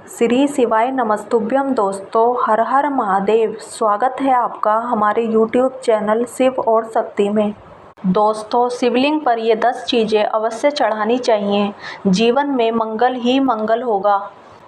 श्री शिवाय नमस्तुभ्यम। दोस्तों, हर हर महादेव। स्वागत है आपका हमारे YouTube चैनल शिव और शक्ति में। दोस्तों, शिवलिंग पर ये 10 चीज़ें अवश्य चढ़ानी चाहिए। जीवन में मंगल ही मंगल होगा।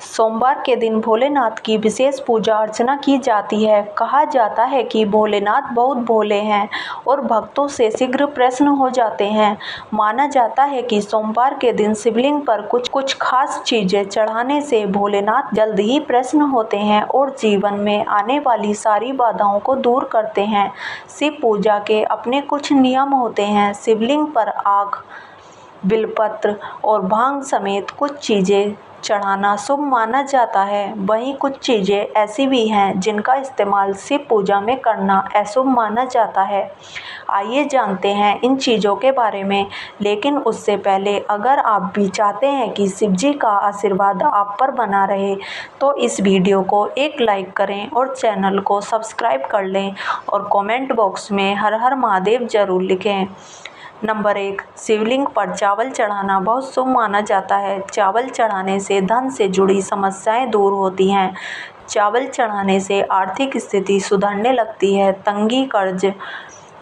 सोमवार के दिन भोलेनाथ की विशेष पूजा अर्चना की जाती है। कहा जाता है कि भोलेनाथ बहुत भोले हैं और भक्तों से शीघ्र प्रसन्न हो जाते हैं। माना जाता है कि सोमवार के दिन शिवलिंग पर कुछ खास चीज़ें चढ़ाने से भोलेनाथ जल्द ही प्रसन्न होते हैं और जीवन में आने वाली सारी बाधाओं को दूर करते हैं। शिव पूजा के अपने कुछ नियम होते हैं। शिवलिंग पर आग, बिलपत्र और भांग समेत कुछ चीज़ें चढ़ाना शुभ माना जाता है। वहीं कुछ चीज़ें ऐसी भी हैं जिनका इस्तेमाल शिव पूजा में करना अशुभ माना जाता है। आइए जानते हैं इन चीज़ों के बारे में। लेकिन उससे पहले अगर आप भी चाहते हैं कि शिव जी का आशीर्वाद आप पर बना रहे तो इस वीडियो को एक लाइक करें और चैनल को सब्सक्राइब कर लें और कमेंट बॉक्स में हर हर महादेव जरूर लिखें। नंबर 1, शिवलिंग पर चावल चढ़ाना बहुत शुभ माना जाता है। चावल चढ़ाने से धन से जुड़ी समस्याएं दूर होती हैं। चावल चढ़ाने से आर्थिक स्थिति सुधरने लगती है। तंगी, कर्ज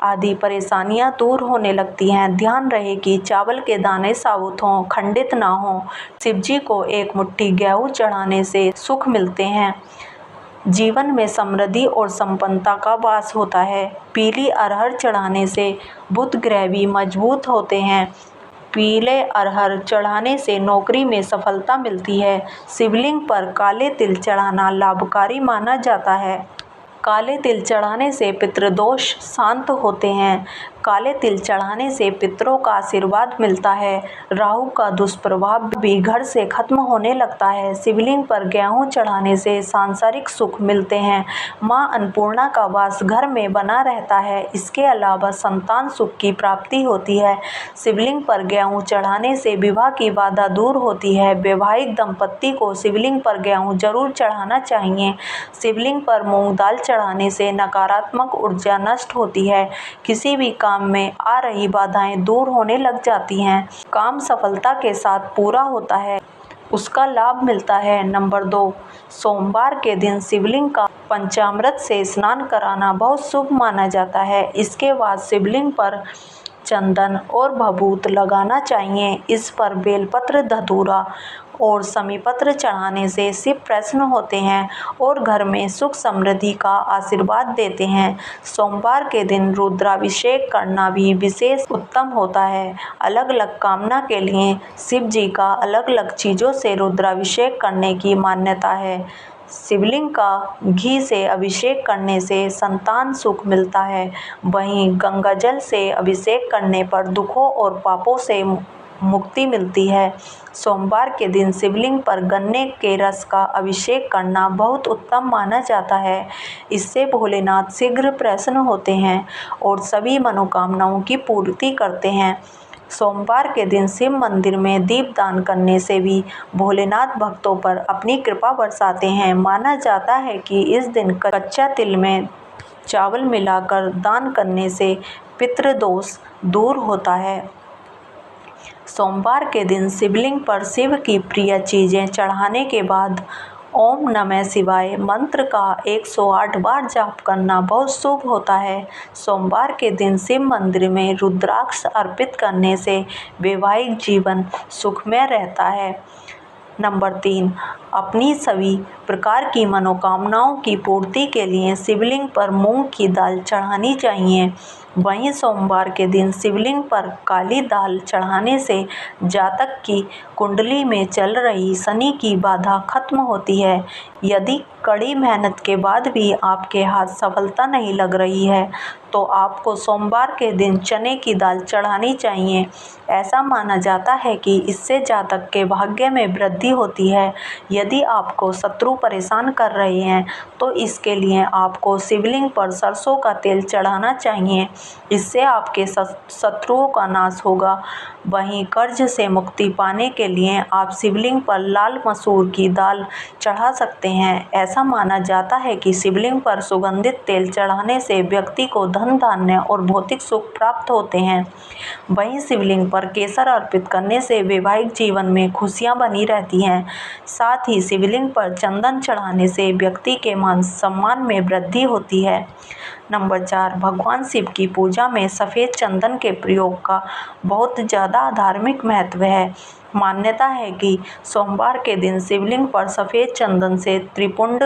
आदि परेशानियां दूर होने लगती हैं। ध्यान रहे कि चावल के दाने साबुत हों, खंडित ना हों। शिवजी को एक मुट्ठी गेहूं चढ़ाने से सुख मिलते हैं। जीवन में समृद्धि और संपन्नता का वास होता है। पीली अरहर चढ़ाने से बुध ग्रह भी मजबूत होते हैं। पीले अरहर चढ़ाने से नौकरी में सफलता मिलती है। शिवलिंग पर काले तिल चढ़ाना लाभकारी माना जाता है। काले तिल चढ़ाने से पितृदोष शांत होते हैं। काले तिल चढ़ाने से पितरों का आशीर्वाद मिलता है। राहु का दुष्प्रभाव भी घर से खत्म होने लगता है। शिवलिंग पर गेहूं चढ़ाने से सांसारिक सुख मिलते हैं। मां अन्नपूर्णा का वास घर में बना रहता है। इसके अलावा संतान सुख की प्राप्ति होती है। शिवलिंग पर गेहूं चढ़ाने से विवाह की बाधा दूर होती है। वैवाहिक दंपत्ति को शिवलिंग पर गेहूं जरूर चढ़ाना चाहिए। शिवलिंग पर मूंग दाल चढ़ाने से नकारात्मक ऊर्जा नष्ट होती है। किसी भी काम में आ रही बाधाएं दूर होने लग जाती हैं। काम सफलता के साथ पूरा होता है, उसका लाभ मिलता है। नंबर 2, सोमवार के दिन शिवलिंग का पंचामृत से स्नान कराना बहुत शुभ माना जाता है। इसके बाद शिवलिंग पर चंदन और भभूत लगाना चाहिए। इस पर बेलपत्र, धतूरा और समीपत्र चढ़ाने से शिव प्रसन्न होते हैं और घर में सुख समृद्धि का आशीर्वाद देते हैं। सोमवार के दिन रुद्राभिषेक करना भी विशेष उत्तम होता है। अलग अलग कामना के लिए शिव जी का अलग अलग चीज़ों से रुद्राभिषेक करने की मान्यता है। शिवलिंग का घी से अभिषेक करने से संतान सुख मिलता है। वहीं गंगा जल से अभिषेक करने पर दुखों और पापों से मुक्ति मिलती है। सोमवार के दिन शिवलिंग पर गन्ने के रस का अभिषेक करना बहुत उत्तम माना जाता है। इससे भोलेनाथ शीघ्र प्रसन्न होते हैं और सभी मनोकामनाओं की पूर्ति करते हैं। सोमवार के दिन शिव मंदिर में दीपदान करने से भी भोलेनाथ भक्तों पर अपनी कृपा बरसाते हैं। माना जाता है कि इस दिन कच्चा तिल में चावल मिलाकर दान करने से पितृदोष दूर होता है। सोमवार के दिन शिवलिंग पर शिव की प्रिय चीज़ें चढ़ाने के बाद ओम नमः शिवाय मंत्र का 108 बार जाप करना बहुत शुभ होता है। सोमवार के दिन शिव मंदिर में रुद्राक्ष अर्पित करने से वैवाहिक जीवन सुखमय रहता है। नंबर 3, अपनी सभी प्रकार की मनोकामनाओं की पूर्ति के लिए शिवलिंग पर मूंग की दाल चढ़ानी चाहिए। वहीं सोमवार के दिन शिवलिंग पर काली दाल चढ़ाने से जातक की कुंडली में चल रही शनि की बाधा खत्म होती है। यदि कड़ी मेहनत के बाद भी आपके हाथ सफलता नहीं लग रही है तो आपको सोमवार के दिन चने की दाल चढ़ानी चाहिए। ऐसा माना जाता है कि इससे जातक के भाग्य में वृद्धि होती है। यदि आपको शत्रु परेशान कर रहे हैं तो इसके लिए आपको शिवलिंग पर सरसों का तेल चढ़ाना चाहिए। इससे आपके शत्रुओं का नाश होगा। वहीं कर्ज से मुक्ति पाने के लिए आप शिवलिंग पर लाल मसूर की दाल चढ़ा सकते हैं। ऐसा माना जाता है कि शिवलिंग पर सुगंधित तेल चढ़ाने से व्यक्ति को धन धान्य और भौतिक सुख प्राप्त होते हैं। वहीं शिवलिंग पर केसर अर्पित करने से वैवाहिक जीवन में खुशियां बनी रहती हैं। साथ साथ ही शिवलिंग पर चंदन चढ़ाने से व्यक्ति के मान सम्मान में वृद्धि होती है। नंबर 4, भगवान शिव की पूजा में सफ़ेद चंदन के प्रयोग का बहुत ज़्यादा धार्मिक महत्व है। मान्यता है कि सोमवार के दिन शिवलिंग पर सफ़ेद चंदन से त्रिपुंड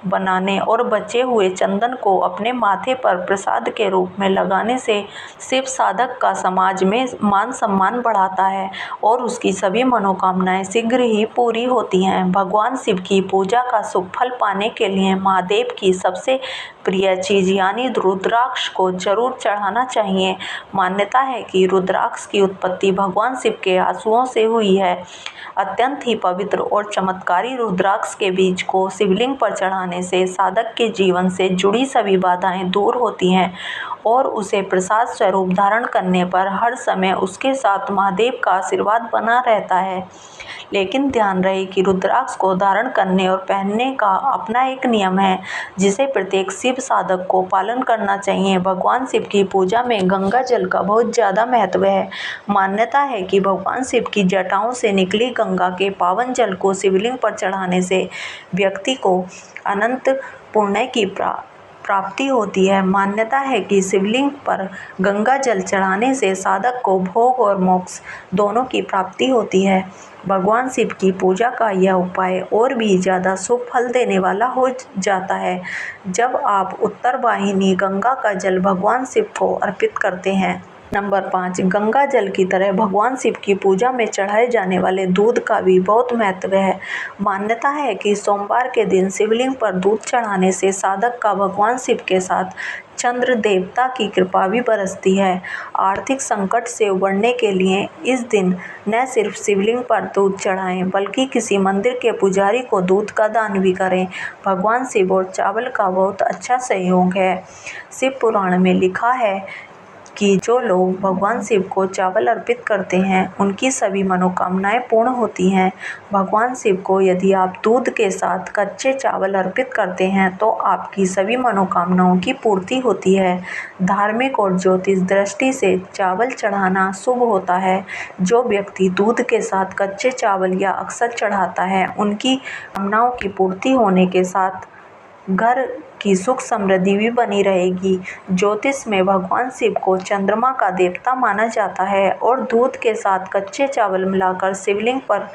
बनाने और बचे हुए चंदन को अपने माथे पर प्रसाद के रूप में लगाने से शिव साधक का समाज में मान सम्मान बढ़ाता है और उसकी सभी मनोकामनाएं शीघ्र ही पूरी होती हैं। भगवान शिव की पूजा का शुभ फल पाने के लिए महादेव की सबसे प्रिय चीज़ यानी रुद्राक्ष को जरूर चढ़ाना चाहिए। मान्यता है कि रुद्राक्ष की उत्पत्ति भगवान शिव के आंसुओं से हुई है। अत्यंत ही पवित्र और चमत्कारी रुद्राक्ष के बीज को शिवलिंग पर चढ़ाने से साधक के जीवन से जुड़ी सभी बाधाएं दूर होती हैं और उसे प्रसाद स्वरूप धारण करने पर हर समय उसके साथ महादेव का आशीर्वाद बना रहता है। लेकिन ध्यान रहे कि रुद्राक्ष को धारण करने और पहनने का अपना एक नियम है जिसे प्रत्येक शिव साधक को पालन करना चाहिए। भगवान शिव की पूजा में गंगा जल का बहुत ज़्यादा महत्व है। मान्यता है कि भगवान शिव की जटाओं से निकली गंगा के पावन जल को शिवलिंग पर चढ़ाने से व्यक्ति को अनंत पुण्य की प्राप्ति होती है। मान्यता है कि शिवलिंग पर गंगा जल चढ़ाने से साधक को भोग और मोक्ष दोनों की प्राप्ति होती है। भगवान शिव की पूजा का यह उपाय और भी ज़्यादा शुभ फल देने वाला हो जाता है जब आप उत्तर वाहिनी गंगा का जल भगवान शिव को अर्पित करते हैं। नंबर 5, गंगा जल की तरह भगवान शिव की पूजा में चढ़ाए जाने वाले दूध का भी बहुत महत्व है। मान्यता है कि सोमवार के दिन शिवलिंग पर दूध चढ़ाने से साधक का भगवान शिव के साथ चंद्र देवता की कृपा भी बरसती है। आर्थिक संकट से उबरने के लिए इस दिन न सिर्फ शिवलिंग पर दूध चढ़ाएं बल्कि किसी मंदिर के पुजारी को दूध का दान भी करें। भगवान शिव और चावल का बहुत अच्छा संयोग है। शिव पुराण में लिखा है कि जो लोग भगवान शिव को चावल अर्पित करते हैं उनकी सभी मनोकामनाएं पूर्ण होती हैं। भगवान शिव को यदि आप दूध के साथ कच्चे चावल अर्पित करते हैं तो आपकी सभी मनोकामनाओं की पूर्ति होती है। धार्मिक और ज्योतिष दृष्टि से चावल चढ़ाना शुभ होता है। जो व्यक्ति दूध के साथ कच्चे चावल या अक्षत चढ़ाता है उनकी कामनाओं की पूर्ति होने के साथ घर की सुख समृद्धि भी बनी रहेगी। ज्योतिष में भगवान शिव को चंद्रमा का देवता माना जाता है और दूध के साथ कच्चे चावल मिलाकर शिवलिंग पर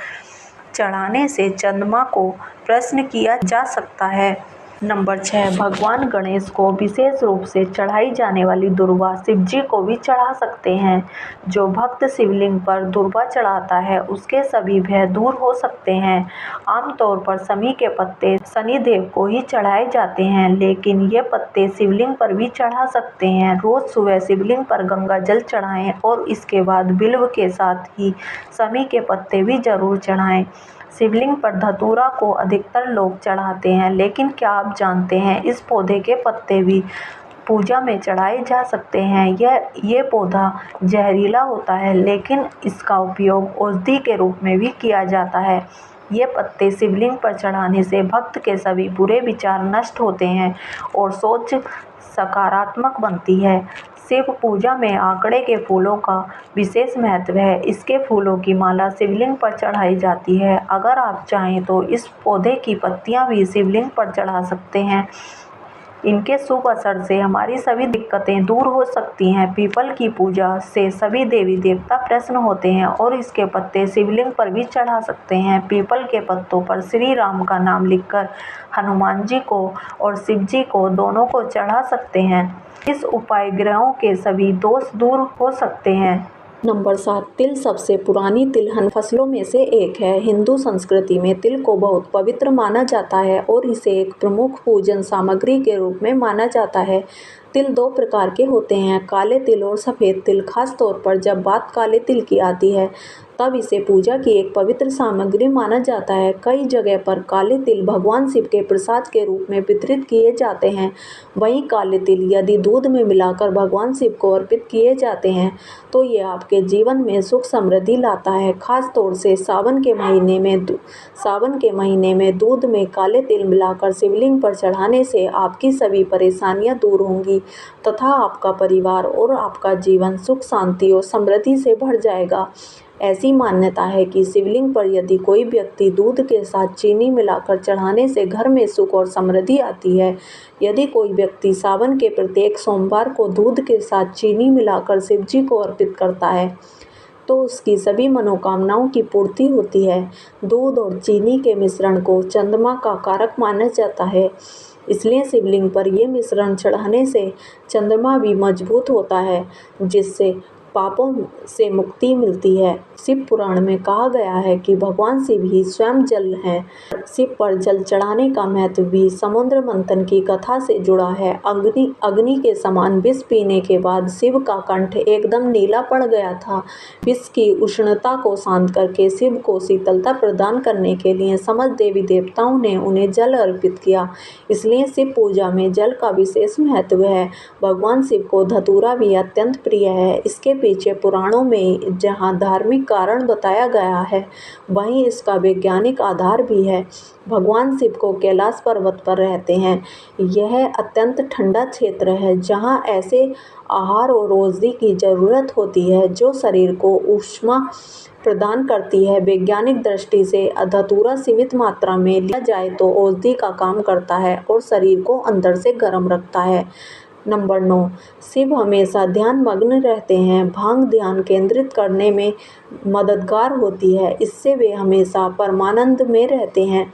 चढ़ाने से चंद्रमा को प्रसन्न किया जा सकता है। नंबर 6, भगवान गणेश को विशेष रूप से चढ़ाई जाने वाली दुर्वा शिव जी को भी चढ़ा सकते हैं। जो भक्त शिवलिंग पर दुर्वा चढ़ाता है उसके सभी भय दूर हो सकते हैं। आमतौर पर शमी के पत्ते शनिदेव को ही चढ़ाए जाते हैं लेकिन ये पत्ते शिवलिंग पर भी चढ़ा सकते हैं। रोज सुबह शिवलिंग पर गंगा जल चढ़ाएं और इसके बाद बिल्व के साथ ही शमी के पत्ते भी जरूर चढ़ाएं। शिवलिंग पर धतूरा को अधिकतर लोग चढ़ाते हैं लेकिन क्या आप जानते हैं इस पौधे के पत्ते भी पूजा में चढ़ाए जा सकते हैं। ये पौधा जहरीला होता है लेकिन इसका उपयोग औषधि के रूप में भी किया जाता है। ये पत्ते शिवलिंग पर चढ़ाने से भक्त के सभी बुरे विचार नष्ट होते हैं और सोच सकारात्मक बनती है। शिव पूजा में आंकड़े के फूलों का विशेष महत्व है। इसके फूलों की माला शिवलिंग पर चढ़ाई जाती है। अगर आप चाहें तो इस पौधे की पत्तियां भी शिवलिंग पर चढ़ा सकते हैं। इनके शुभ असर से हमारी सभी दिक्कतें दूर हो सकती हैं। पीपल की पूजा से सभी देवी देवता प्रसन्न होते हैं और इसके पत्ते शिवलिंग पर भी चढ़ा सकते हैं। पीपल के पत्तों पर श्री राम का नाम लिखकर हनुमान जी को और शिव जी को दोनों को चढ़ा सकते हैं। इस उपाय ग्रहों के सभी दोष दूर हो सकते हैं। नंबर 7, तिल सबसे पुरानी तिलहन फसलों में से एक है। हिंदू संस्कृति में तिल को बहुत पवित्र माना जाता है और इसे एक प्रमुख पूजन सामग्री के रूप में माना जाता है। तिल 2 प्रकार के होते हैं, काले तिल और सफ़ेद तिल। खास तौर पर जब बात काले तिल की आती है तब इसे पूजा की एक पवित्र सामग्री माना जाता है। कई जगह पर काले तिल भगवान शिव के प्रसाद के रूप में वितरित किए जाते हैं। वहीं काले तिल यदि दूध में मिलाकर भगवान शिव को अर्पित किए जाते हैं तो ये आपके जीवन में सुख समृद्धि लाता है। खास तौर से सावन के महीने में दूध में काले तिल मिलाकर शिवलिंग पर चढ़ाने से आपकी सभी परेशानियां दूर होंगी तथा आपका परिवार और आपका जीवन सुख शांति और समृद्धि से भर जाएगा। ऐसी मान्यता है कि शिवलिंग पर यदि कोई व्यक्ति दूध के साथ चीनी मिलाकर चढ़ाने से घर में सुख और समृद्धि आती है। यदि कोई व्यक्ति सावन के प्रत्येक सोमवार को दूध के साथ चीनी मिलाकर शिवजी को अर्पित करता है तो उसकी सभी मनोकामनाओं की पूर्ति होती है। दूध और चीनी के मिश्रण को चंद्रमा का कारक माना जाता है, इसलिए शिवलिंग पर ये मिश्रण चढ़ाने से चंद्रमा भी मजबूत होता है, जिससे पापों से मुक्ति मिलती है। शिव पुराण में कहा गया है कि भगवान शिव ही स्वयं जल हैं। शिव पर जल चढ़ाने का महत्व भी समुद्र मंथन की कथा से जुड़ा है। अग्नि के समान विष पीने के बाद शिव का कंठ एकदम नीला पड़ गया था। विष की उष्णता को शांत करके शिव को शीतलता प्रदान करने के लिए समस्त देवी देवताओं ने उन्हें जल अर्पित किया, इसलिए शिव पूजा में जल का विशेष महत्व है। भगवान शिव को धतूरा भी अत्यंत प्रिय है। इसके पीछे पुराणों में जहाँ धार्मिक कारण बताया गया है, वहीं इसका वैज्ञानिक आधार भी है। भगवान शिव को कैलाश पर्वत पर रहते हैं। यह अत्यंत ठंडा क्षेत्र है, जहाँ ऐसे आहार और औषधि की जरूरत होती है जो शरीर को ऊष्मा प्रदान करती है। वैज्ञानिक दृष्टि से धतूरा सीमित मात्रा में लिया जाए तो औषधि का काम करता है और शरीर को अंदर से गर्म रखता है। नंबर 9, शिव हमेशा ध्यान मग्न रहते हैं। भांग ध्यान केंद्रित करने में मददगार होती है, इससे वे हमेशा परमानंद में रहते हैं।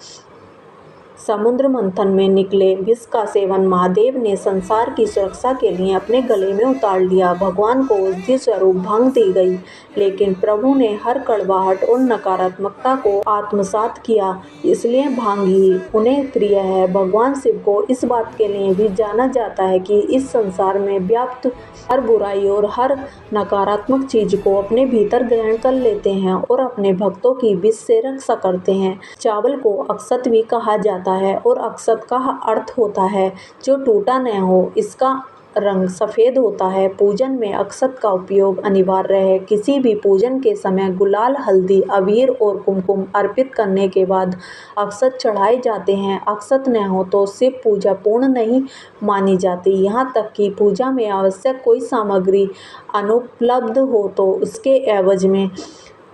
समुद्र मंथन में निकले विष का सेवन महादेव ने संसार की सुरक्षा के लिए अपने गले में उतार लिया। भगवान को औषधि स्वरूप भांग दी गई, लेकिन प्रभु ने हर कड़वाहट और नकारात्मकता को आत्मसात किया, इसलिए भांग ही उन्हें प्रिय है। भगवान शिव को इस बात के लिए भी जाना जाता है कि इस संसार में व्याप्त हर बुराई और हर नकारात्मक चीज को अपने भीतर ग्रहण कर लेते हैं और अपने भक्तों की विष से रक्षा करते हैं। चावल को अक्षत भी कहा जाता है और अक्षत का अर्थ होता है जो टूटा न हो। इसका रंग सफ़ेद होता है। पूजन में अक्षत का उपयोग अनिवार्य है। किसी भी पूजन के समय गुलाल, हल्दी, अबीर और कुमकुम अर्पित करने के बाद अक्षत चढ़ाए जाते हैं। अक्षत न हो तो शिव पूजा पूर्ण नहीं मानी जाती। यहाँ तक कि पूजा में आवश्यक कोई सामग्री अनुपलब्ध हो तो उसके एवज में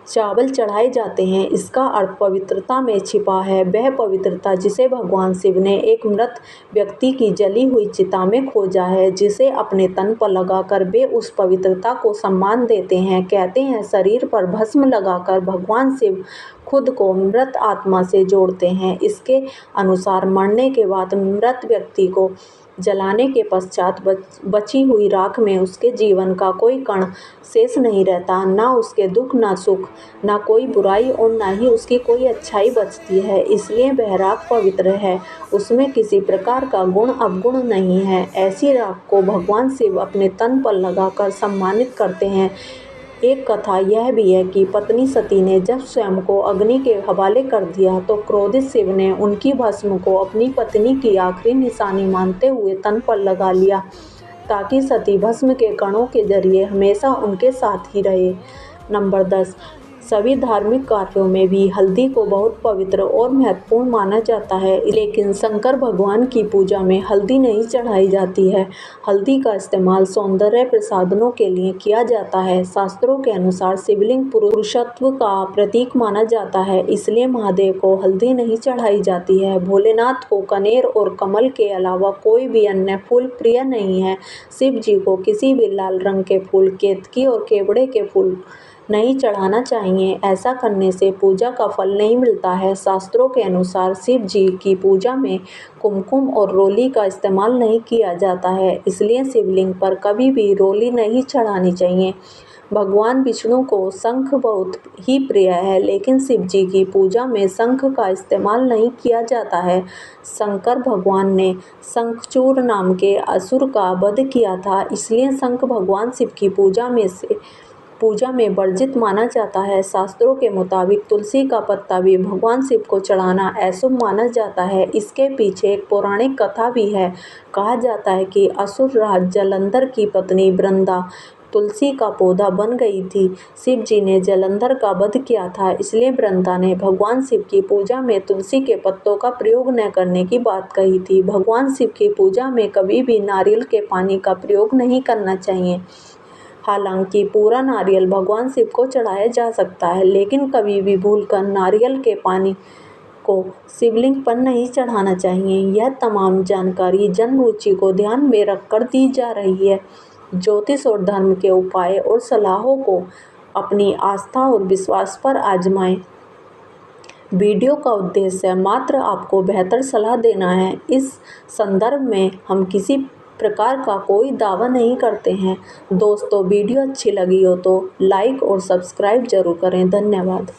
चावल चढ़ाए जाते हैं। इसका अर्थ पवित्रता में छिपा है, वह पवित्रता जिसे भगवान शिव ने एक मृत व्यक्ति की जली हुई चिता में खोजा है, जिसे अपने तन पर लगाकर वे उस पवित्रता को सम्मान देते हैं। कहते हैं शरीर पर भस्म लगाकर भगवान शिव खुद को मृत आत्मा से जोड़ते हैं। इसके अनुसार मरने के बाद मृत व्यक्ति को जलाने के पश्चात बची हुई राख में उसके जीवन का कोई कण शेष नहीं रहता। ना उसके दुख, ना सुख, ना कोई बुराई और ना ही उसकी कोई अच्छाई बचती है। इसलिए वह राख पवित्र है, उसमें किसी प्रकार का गुण अवगुण नहीं है। ऐसी राख को भगवान शिव अपने तन पर लगाकर सम्मानित करते हैं। एक कथा यह भी है कि पत्नी सती ने जब स्वयं को अग्नि के हवाले कर दिया तो क्रोधित शिव ने उनकी भस्म को अपनी पत्नी की आखिरी निशानी मानते हुए तन पर लगा लिया, ताकि सती भस्म के कणों के जरिए हमेशा उनके साथ ही रहे। नंबर 10, सभी धार्मिक कार्यों में भी हल्दी को बहुत पवित्र और महत्वपूर्ण माना जाता है, लेकिन शंकर भगवान की पूजा में हल्दी नहीं चढ़ाई जाती है। हल्दी का इस्तेमाल सौंदर्य प्रसाधनों के लिए किया जाता है। शास्त्रों के अनुसार शिवलिंग पुरुषत्व का प्रतीक माना जाता है, इसलिए महादेव को हल्दी नहीं चढ़ाई जाती है। भोलेनाथ को कनेर और कमल के अलावा कोई भी अन्य फूल प्रिय नहीं है। शिव जी को किसी भी लाल रंग के फूल, केतकी और केवड़े के फूल नहीं चढ़ाना चाहिए। ऐसा करने से पूजा का फल नहीं मिलता है। शास्त्रों के अनुसार शिव जी की पूजा में कुमकुम और रोली का इस्तेमाल नहीं किया जाता है, इसलिए शिवलिंग पर कभी भी रोली नहीं चढ़ानी चाहिए। भगवान विष्णु को शंख बहुत ही प्रिय है, लेकिन शिव जी की पूजा में शंख का इस्तेमाल नहीं किया जाता है। शंकर भगवान ने शंखचूड़ नाम के असुर का वध किया था, इसलिए शंख भगवान शिव की पूजा में वर्जित माना जाता है। शास्त्रों के मुताबिक तुलसी का पत्ता भी भगवान शिव को चढ़ाना अशुभ माना जाता है। इसके पीछे एक पौराणिक कथा भी है। कहा जाता है कि असुर राज जलंधर की पत्नी वृंदा तुलसी का पौधा बन गई थी। शिव जी ने जलंधर का वध किया था, इसलिए वृंदा ने भगवान शिव की पूजा में तुलसी के पत्तों का प्रयोग न करने की बात कही थी। भगवान शिव की पूजा में कभी भी नारियल के पानी का प्रयोग नहीं करना चाहिए। हालांकि पूरा नारियल भगवान शिव को चढ़ाया जा सकता है, लेकिन कभी भी भूलकर नारियल के पानी को शिवलिंग पर नहीं चढ़ाना चाहिए। यह तमाम जानकारी जन रुचि को ध्यान में रखकर दी जा रही है। ज्योतिष और धर्म के उपाय और सलाहों को अपनी आस्था और विश्वास पर आजमाएं। वीडियो का उद्देश्य मात्र आपको बेहतर सलाह देना है। इस संदर्भ में हम किसी प्रकार का कोई दावा नहीं करते हैं। दोस्तों, वीडियो अच्छी लगी हो तो लाइक और सब्सक्राइब जरूर करें। धन्यवाद।